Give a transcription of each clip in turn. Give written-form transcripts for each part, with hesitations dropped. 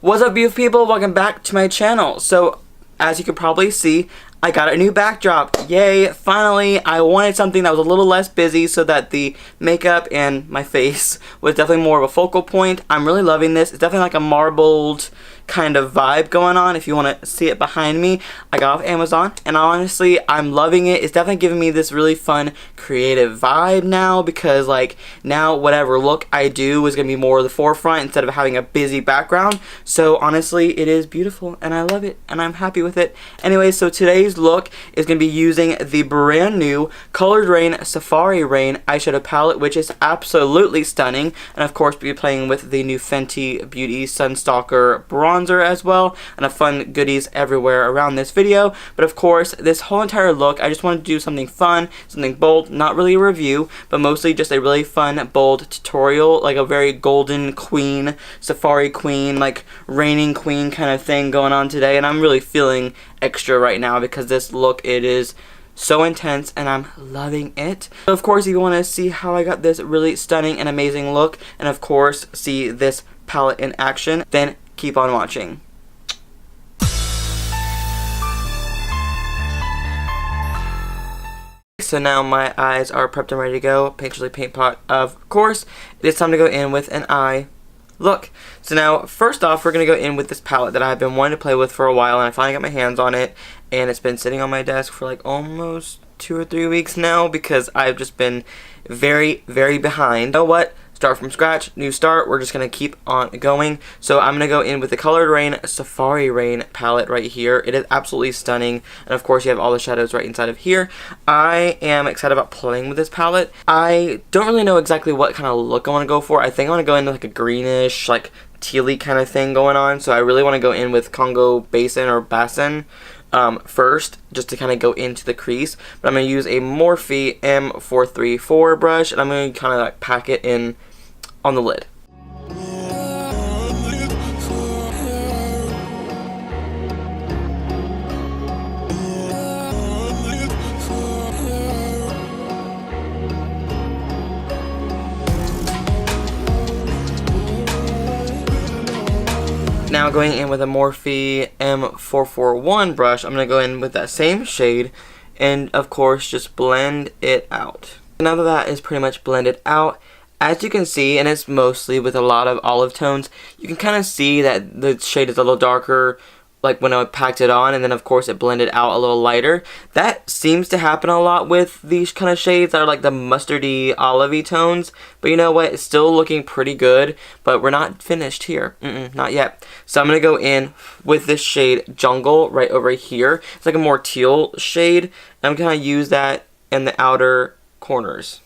What's up, beautiful people? Welcome back to my channel. So, as you can probably see, I got a new backdrop. Yay, finally. I wanted something that was a little less busy so that the makeup and my face was definitely more of a focal point. I'm really loving this. It's definitely like a marbled kind of vibe going on. If you want to see it behind me, I got off Amazon, and honestly, I'm loving it. It's definitely giving me this really fun, creative vibe now, because like now whatever look I do is going to be more of the forefront instead of having a busy background. So honestly, it is beautiful, and I love it, and I'm happy with it. Anyway, so today's look is going to be using the brand new Colored Raine Safari Raine eyeshadow palette, which is absolutely stunning, and of course be playing with the new Fenty Beauty Sun STALK'R bronzer as well, and a fun goodies everywhere around this video. But of course, this whole entire look, I just wanted to do something fun, something bold, not really a review, but mostly just a really fun, bold tutorial, like a very golden queen, safari queen, like reigning queen kind of thing going on today, and I'm really feeling extra right now because this look, it is so intense and I'm loving it. So of course, if you want to see how I got this really stunning and amazing look, and of course see this palette in action, then keep on watching. So now my eyes are prepped and ready to go. Paint pot, of course. It is time to go in with an eye look. So now, first off, we're going to go in with this palette that I've been wanting to play with for a while, and I finally got my hands on it, and it's been sitting on my desk for like almost 2 or 3 weeks now because I've just been very, very behind. You know what? Start from scratch, new start. We're just going to keep on going. So I'm going to go in with the Colored Raine Safari Raine palette right here. It is absolutely stunning. And of course, you have all the shadows right inside of here. I am excited about playing with this palette. I don't really know exactly what kind of look I want to go for. I think I want to go into like a greenish, like tealy kind of thing going on. So I really want to go in with Congo Basin first, just to kind of go into the crease. But I'm going to use a Morphe M434 brush, and I'm going to kind of like pack it in on the lid. Now going in with a Morphe M441 brush, I'm going to go in with that same shade and of course just blend it out. Now that that is pretty much blended out, as you can see, and it's mostly with a lot of olive tones, you can kind of see that the shade is a little darker like when I packed it on, and then of course it blended out a little lighter. That seems to happen a lot with these kind of shades that are like the mustardy, olivey tones, but you know what, it's still looking pretty good, but we're not finished here, not yet. So I'm going to go in with this shade Jungle right over here. It's like a more teal shade, and I'm going to use that in the outer corners.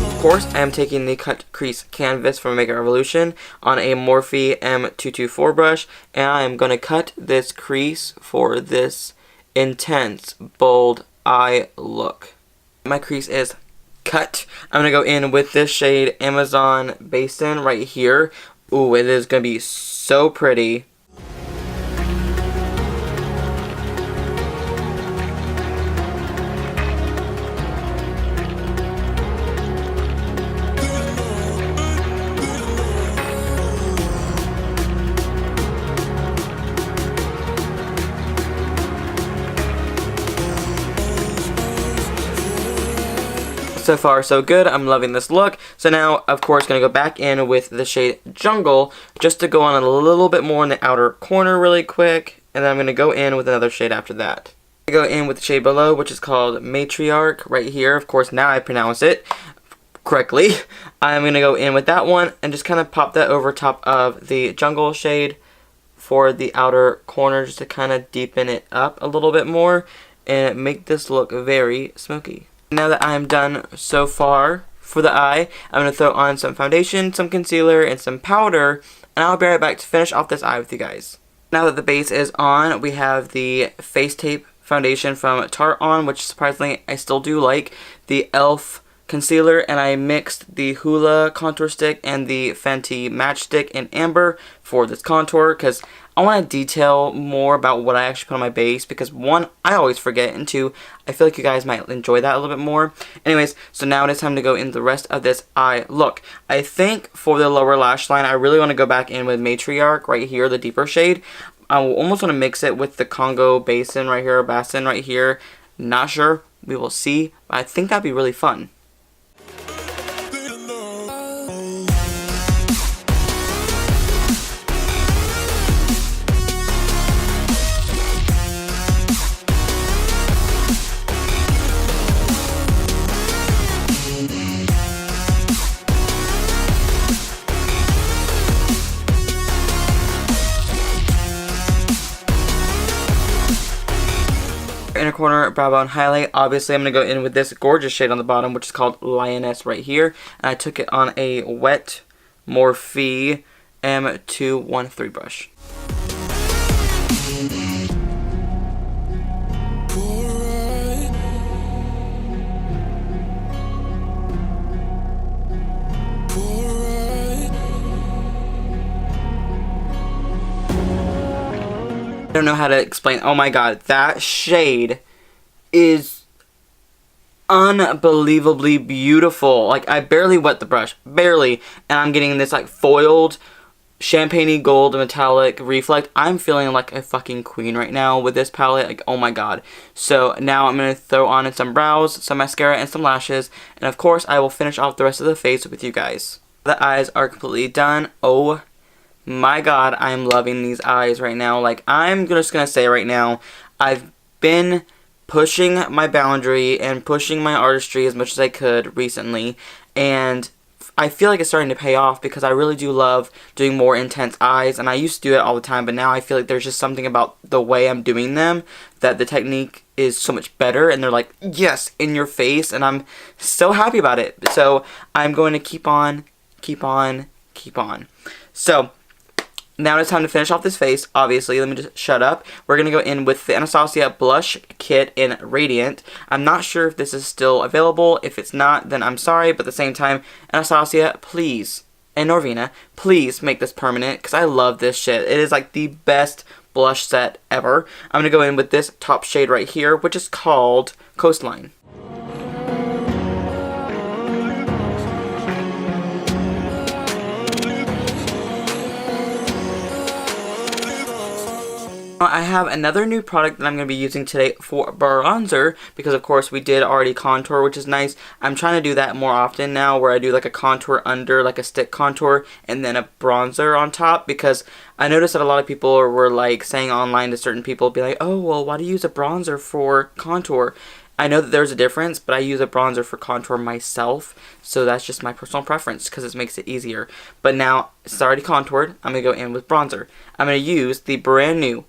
Of course, I am taking the cut crease canvas from Makeup Revolution on a Morphe M224 brush, and I am going to cut this crease for this intense, bold eye look. My crease is cut. I'm going to go in with this shade Amazon Basin right here. Ooh, it is going to be so pretty. So far so good, I'm loving this look. So now, of course, going to go back in with the shade Jungle, just to go on a little bit more in the outer corner really quick, and then I'm going to go in with another shade after that. I go in with the shade below, which is called Matriarch, right here. Of course, now I pronounce it correctly. I'm going to go in with that one, and just kind of pop that over top of the Jungle shade for the outer corner, just to kind of deepen it up a little bit more, and make this look very smoky. Now that I'm done so far for the eye, I'm going to throw on some foundation, some concealer, and some powder, and I'll be right back to finish off this eye with you guys. Now that the base is on, we have the Face Tape foundation from Tarte on, which surprisingly I still do like. The e.l.f. concealer, and I mixed the Hoola contour stick and the Fenty matchstick in amber for this contour because I want to detail more about what I actually put on my base because one, I always forget, and two, I feel like you guys might enjoy that a little bit more. Anyways, so now it is time to go in the rest of this eye look. I think for the lower lash line, I really want to go back in with Matriarch right here, the deeper shade. I will almost want to mix it with the Congo Basin right here, Basin right here. Not sure. We will see. I think that'd be really fun. Inner corner brow bone highlight. Obviously I'm going to go in with this gorgeous shade on the bottom, which is called Lioness right here, and I took it on a wet Morphe M213 brush. I don't know how to explain. Oh my god, that shade is unbelievably beautiful. Like, I barely wet the brush, barely, and I'm getting this like foiled champagne gold metallic reflect. I'm feeling like a fucking queen right now with this palette. Like, oh my god. So now I'm gonna throw on some brows, some mascara, and some lashes, and of course I will finish off the rest of the face with you guys. The eyes are completely done. Oh my god, I'm loving these eyes right now. Like, I'm just gonna say right now, I've been pushing my boundary and pushing my artistry as much as I could recently, and I feel like it's starting to pay off because I really do love doing more intense eyes, and I used to do it all the time, but now I feel like there's just something about the way I'm doing them that the technique is so much better, and they're like, yes, in your face, and I'm so happy about it. So I'm going to keep on. So now it's time to finish off this face. Obviously, let me just shut up. We're going to go in with the Anastasia Blush Kit in Radiant. I'm not sure if this is still available. If it's not, then I'm sorry. But at the same time, Anastasia, please, and Norvina, please make this permanent because I love this shit. It is like the best blush set ever. I'm going to go in with this top shade right here, which is called Coastline. I have another new product that I'm going to be using today for bronzer because of course we did already contour, which is nice. I'm trying to do that more often now where I do like a contour under, like a stick contour, and then a bronzer on top, because I noticed that a lot of people were like saying online to certain people, be like, oh well, why do you use a bronzer for contour? I know that there's a difference, but I use a bronzer for contour myself, so that's just my personal preference because it makes it easier. But now it's already contoured, I'm going to go in with bronzer. I'm going to use the brand new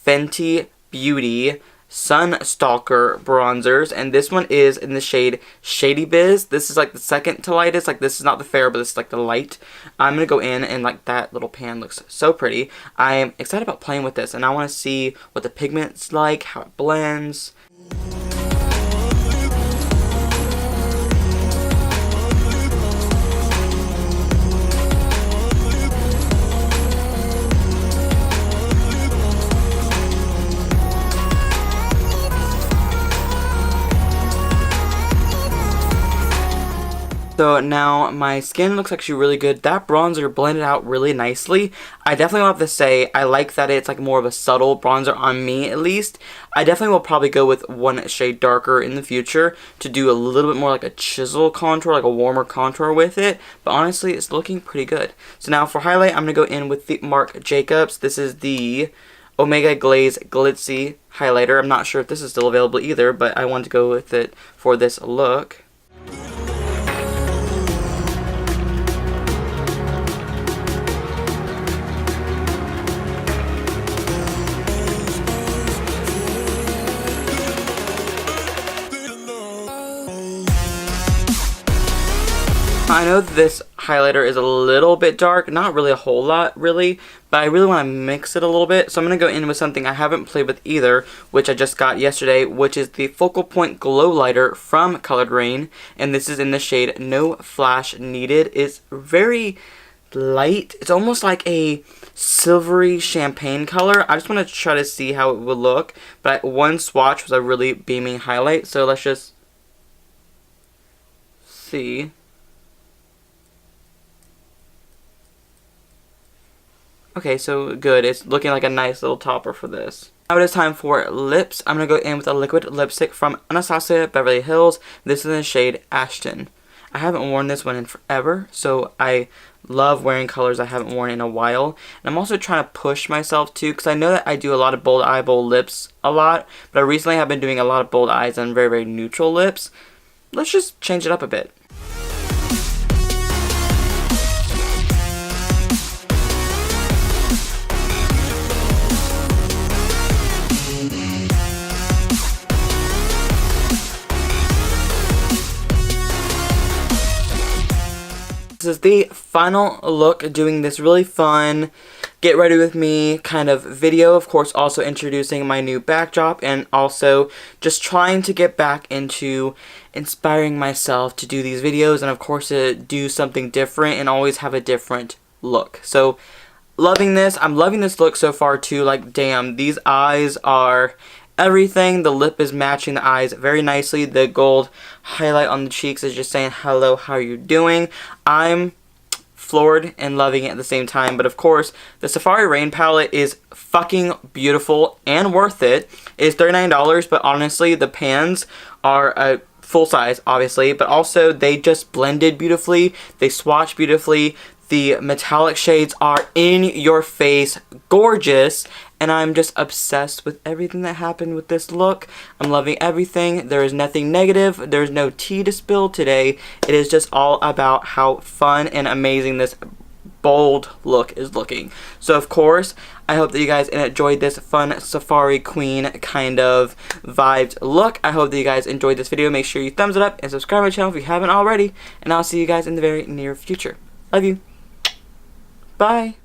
Fenty Beauty STALK'R bronzers, and this one is in the shade Shady Biz. This is like the second to lightest. Like, this is not the fair, but this is like the light. I'm gonna go in, and like that little pan looks so pretty. I am excited about playing with this, and I want to see what the pigment's like, how it blends. So now my skin looks actually really good. That bronzer blended out really nicely. I definitely will have to say I like that it's like more of a subtle bronzer on me, at least. I definitely will probably go with one shade darker in the future to do a little bit more like a chisel contour, like a warmer contour with it. But honestly, it's looking pretty good. So now for highlight, I'm going to go in with the Marc Jacobs. This is the Omega Glaze Glitzy highlighter. I'm not sure if this is still available either, but I want to go with it for this look. I know this highlighter is a little bit dark. Not really a whole lot, really. But I really want to mix it a little bit. So I'm going to go in with something I haven't played with either, which I just got yesterday, which is the Focal Point Glow Lighter from Colored Raine. And this is in the shade No Flash Needed. It's very light. It's almost like a silvery champagne color. I just want to try to see how it would look. But one swatch was a really beaming highlight. So let's just see. Okay, so good. It's looking like a nice little topper for this. Now it is time for lips. I'm going to go in with a liquid lipstick from Anastasia Beverly Hills. This is in the shade Ashton. I haven't worn this one in forever, so I love wearing colors I haven't worn in a while. And I'm also trying to push myself too, because I know that I do a lot of bold eye, bold lips a lot, but I recently have been doing a lot of bold eyes and very, very neutral lips. Let's just change it up a bit. This is the final look, doing this really fun get ready with me kind of video. Of course, also introducing my new backdrop, and also just trying to get back into inspiring myself to do these videos, and of course to do something different and always have a different look. So loving this. I'm loving this look so far too. Like, damn, these eyes are everything. The lip is matching the eyes very nicely. The gold highlight on the cheeks is just saying hello, how are you doing? I'm floored and loving it at the same time. But of course, the Safari Raine palette is fucking beautiful and worth it. It is $39, but honestly, the pans are a full size, obviously, but also they just blended beautifully. They swatch beautifully. The metallic shades are in your face, gorgeous, and I'm just obsessed with everything that happened with this look. I'm loving everything. There is nothing negative. There's no tea to spill today. It is just all about how fun and amazing this bold look is looking. So of course, I hope that you guys enjoyed this fun Safari Queen kind of vibed look. I hope that you guys enjoyed this video. Make sure you thumbs it up and subscribe to my channel if you haven't already, and I'll see you guys in the very near future. Love you. Bye.